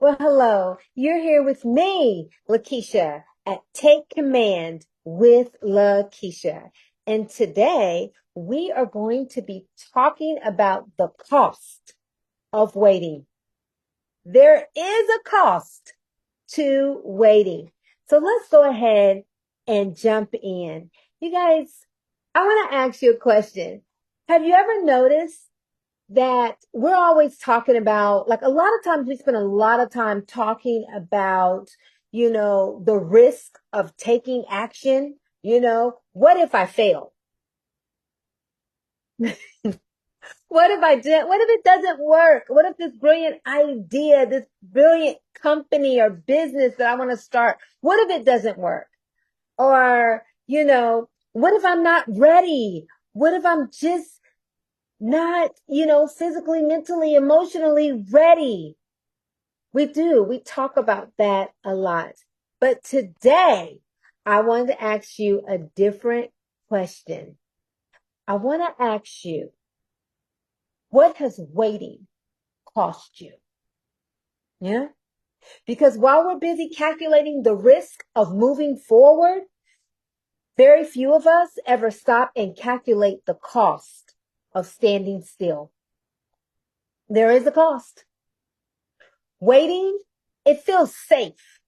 Well, hello. You're here with me, Lakeisha, at Take Command with Lakeisha. And today we are going to be talking about the cost of waiting. There is a cost to waiting. So let's go ahead and jump in. You guys, I want to ask you a question. Have you ever noticed that we're always talking about, like a lot of times we spend a lot of time talking about, the risk of taking action. What if I fail? What if I did? What if it doesn't work? What if this brilliant idea, this brilliant company or business that I want to start, what if it doesn't work? Or, what if I'm not ready? What if I'm just not, physically, mentally, emotionally ready? We do. We talk about that a lot. But today, I wanted to ask you a different question. I want to ask you, what has waiting cost you? Yeah. Because while we're busy calculating the risk of moving forward, very few of us ever stop and calculate the cost of standing still. There is a cost. Waiting, it feels safe.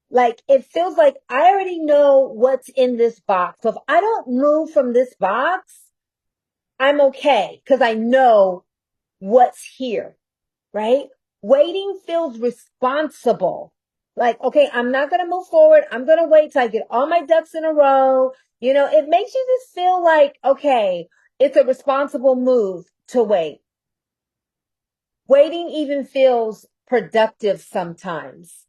Like it feels like I already know what's in this box. So if I don't move from this box, I'm okay because I know what's here, right? Waiting feels responsible. Like, okay, I'm not going to move forward. I'm going to wait till I get all my ducks in a row. It makes you just feel like, okay, it's a responsible move to wait. Waiting even feels productive sometimes.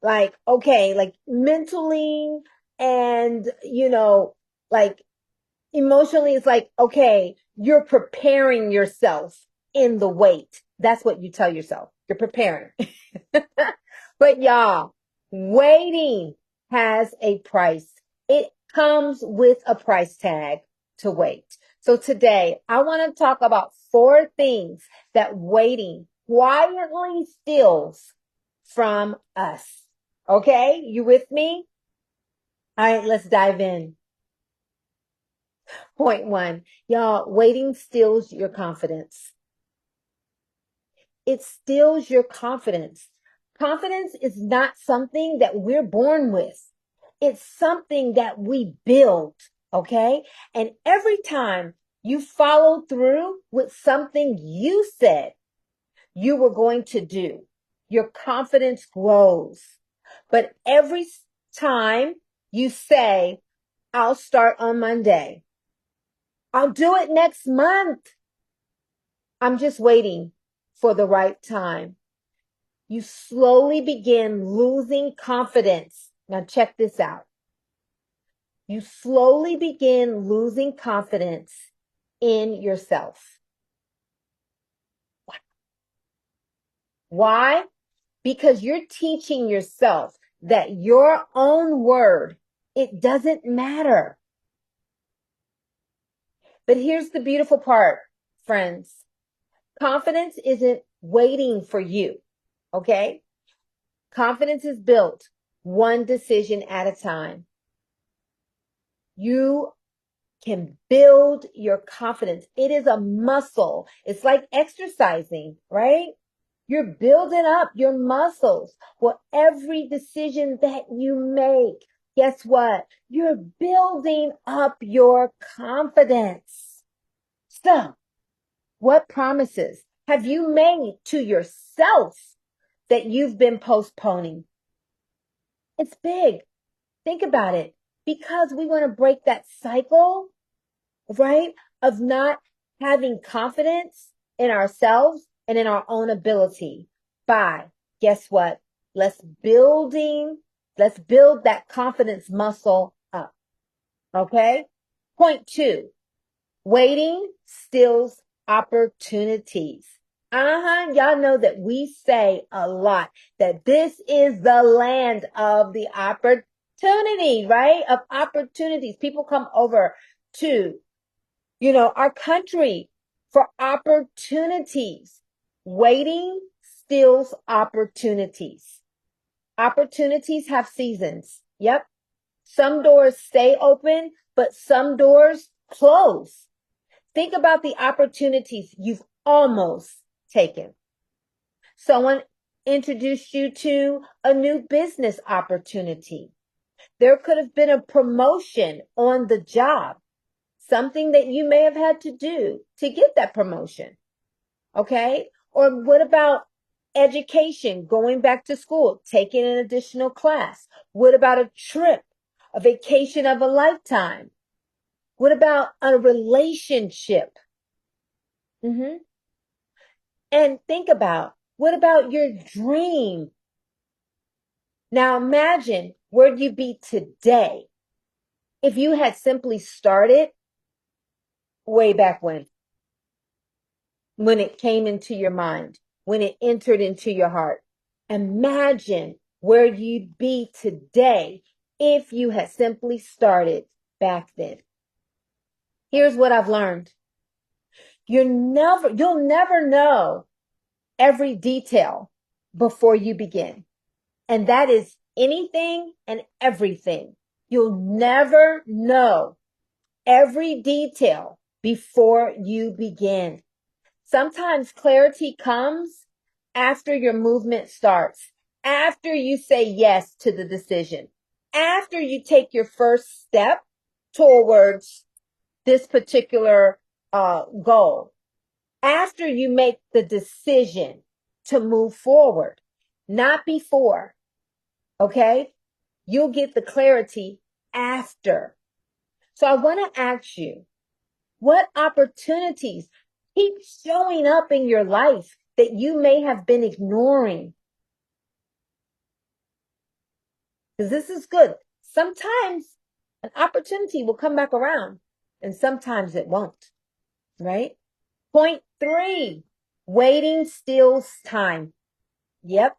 Like, okay, like mentally and, like emotionally, it's like, okay, you're preparing yourself in the wait. That's what you tell yourself. You're preparing. But y'all, waiting has a price. It comes with a price tag to wait. So today I want to talk about 4 things that waiting quietly steals from us. Okay. You with me? All right. Let's dive in. Point 1, y'all, waiting steals your confidence. It steals your confidence. Confidence is not something that we're born with. It's something that we build, okay? And every time you follow through with something you said you were going to do, your confidence grows. But every time you say, I'll start on Monday, I'll do it next month, I'm just waiting for the right time, you slowly begin losing confidence. Now, check this out. You slowly begin losing confidence in yourself. Why? Because you're teaching yourself that your own word, it doesn't matter. But here's the beautiful part, friends. Confidence isn't waiting for you, okay? Confidence is built one decision at a time. You can build your confidence. It is a muscle. It's like exercising, right? You're building up your muscles. Well, every decision that you make, guess what? You're building up your confidence. So, what promises have you made to yourself that you've been postponing? It's big. Think about it. Because we want to break that cycle, right? Of not having confidence in ourselves and in our own ability by, guess what? Let's build that confidence muscle up. Okay. Point 2, waiting steals opportunities. Y'all know that we say a lot that this is the land of the opportunity, right? Of opportunities. People come over to, our country for opportunities. Waiting steals opportunities. Opportunities have seasons. Yep. Some doors stay open, but some doors close. Think about the opportunities you've almost taken. Someone introduced you to a new business opportunity. There could have been a promotion on the job, something that you may have had to do to get that promotion. Okay. Or what about education, going back to school, taking an additional class? What about a trip, a vacation of a lifetime? What about a relationship? Mm-hmm. And think about, what about your dream? Now imagine where you'd be today if you had simply started way back when it came into your mind, when it entered into your heart. Imagine where you'd be today if you had simply started back then. Here's what I've learned. You'll never know every detail before you begin. And that is anything and everything. You'll never know every detail before you begin. Sometimes clarity comes after your movement starts, after you say yes to the decision, after you take your first step towards this particular goal, after you make the decision to move forward, not before. Okay? You'll get the clarity after. So I want to ask you, what opportunities keep showing up in your life that you may have been ignoring? Because this is good. Sometimes an opportunity will come back around and sometimes it won't, right? Point 3, waiting steals time. Yep.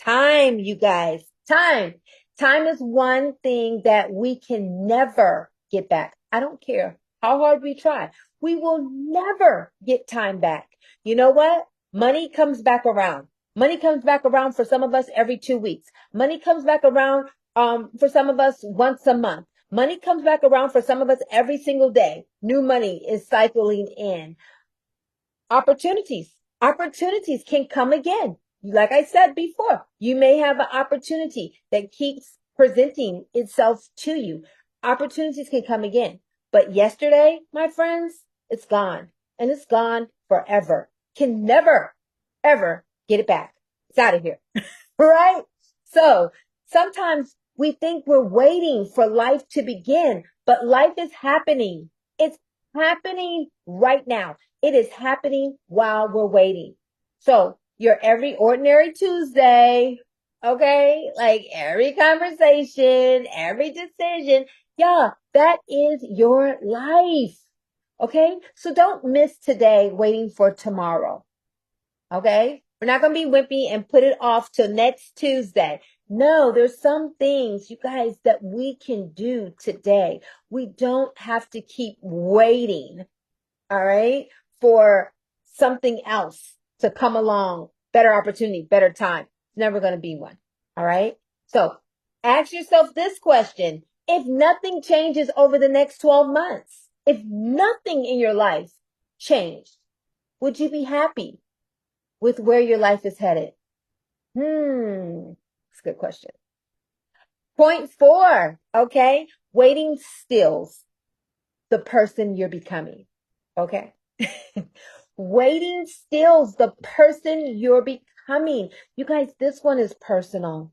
Time, you guys. Time. Time is one thing that we can never get back. I don't care how hard we try. We will never get time back. You know what? Money comes back around. Money comes back around for some of us every 2 weeks. Money comes back around for some of us once a month. Money comes back around for some of us every single day. New money is cycling in. Opportunities can come again. Like I said before, you may have an opportunity that keeps presenting itself to you. Opportunities can come again. But yesterday, my friends, it's gone. And it's gone forever. Can never, ever get it back. It's out of here. Right? So sometimes we think we're waiting for life to begin, but life is happening. It's happening right now. It is happening while we're waiting. So your every ordinary Tuesday, okay? Like every conversation, every decision. Yeah, that is your life. Okay? So don't miss today waiting for tomorrow. Okay? We're not going to be wimpy and put it off till next Tuesday. No, there's some things, you guys, that we can do today. We don't have to keep waiting, all right, for something else to come along. Better opportunity, better time. It's never going to be one, all right? So ask yourself this question. If nothing changes over the next 12 months, if nothing in your life changed, would you be happy with where your life is headed? That's a good question. Point 4, okay? Waiting steals the person you're becoming, okay? Waiting steals the person you're becoming. You guys, this one is personal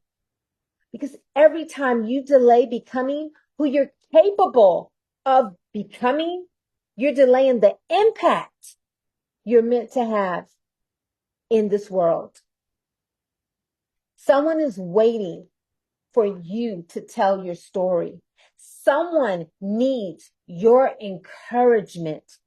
because every time you delay becoming who you're capable of becoming, you're delaying the impact you're meant to have in this world. Someone is waiting for you to tell your story. Someone needs your encouragement.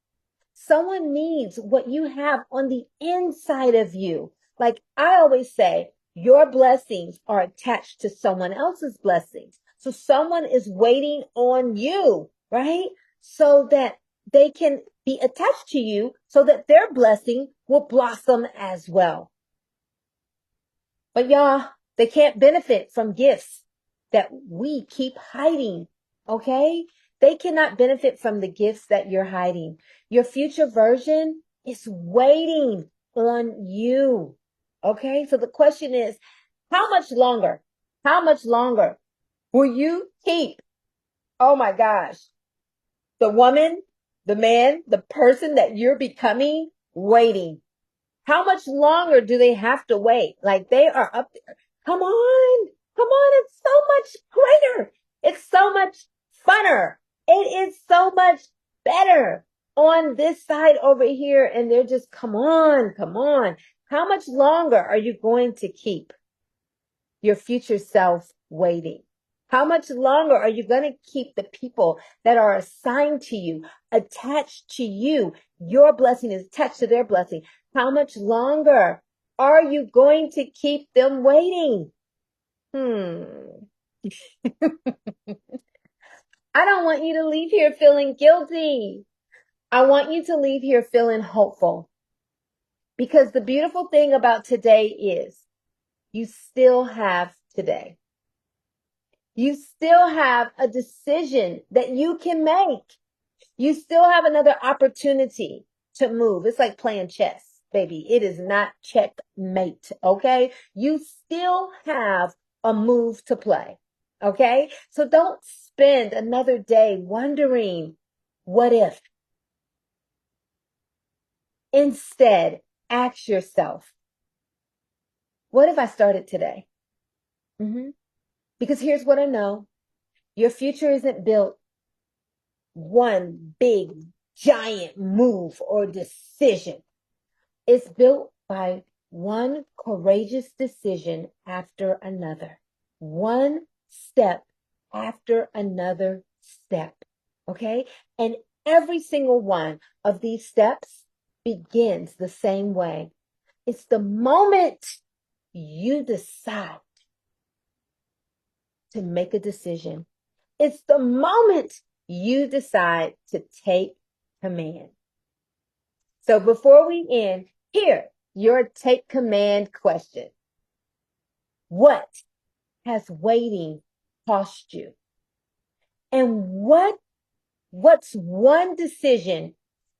Someone needs what you have on the inside of you. Like I always say, your blessings are attached to someone else's blessings. So someone is waiting on you, right? So that they can be attached to you so that their blessing will blossom as well. But y'all, they can't benefit from gifts that we keep hiding. Okay? They cannot benefit from the gifts that you're hiding. Your future version is waiting on you. Okay? So the question is, how much longer? How much longer will you keep, oh my gosh, the woman, the man, the person that you're becoming waiting? How much longer do they have to wait? Like they are up there. Come on. Come on. It's so much greater. It's so much funner. It is so much better on this side over here. And they're just, come on, come on. How much longer are you going to keep your future self waiting? How much longer are you going to keep the people that are assigned to you, attached to you? Your blessing is attached to their blessing. How much longer are you going to keep them waiting? I don't want you to leave here feeling guilty. I want you to leave here feeling hopeful. Because the beautiful thing about today is you still have today. You still have a decision that you can make. You still have another opportunity to move. It's like playing chess, baby. It is not checkmate, okay? You still have a move to play, okay? So don't spend another day wondering, what if? Instead, ask yourself, what if I started today? Because here's what I know. Your future isn't built one big giant move or decision. It's built by one courageous decision after another, one step after another step. Okay. And every single one of these steps begins the same way. It's the moment you decide to make a decision. It's the moment you decide to take command. So before we end, here, your take command question. What has waiting cost you? And what's one decision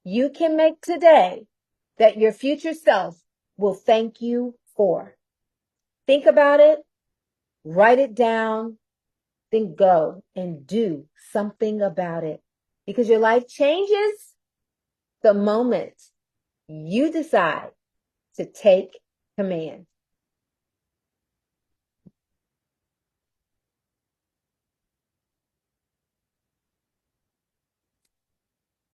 you can make today that your future self will thank you for? Think about it, write it down, then go and do something about it. Because your life changes the moment you decide to take command.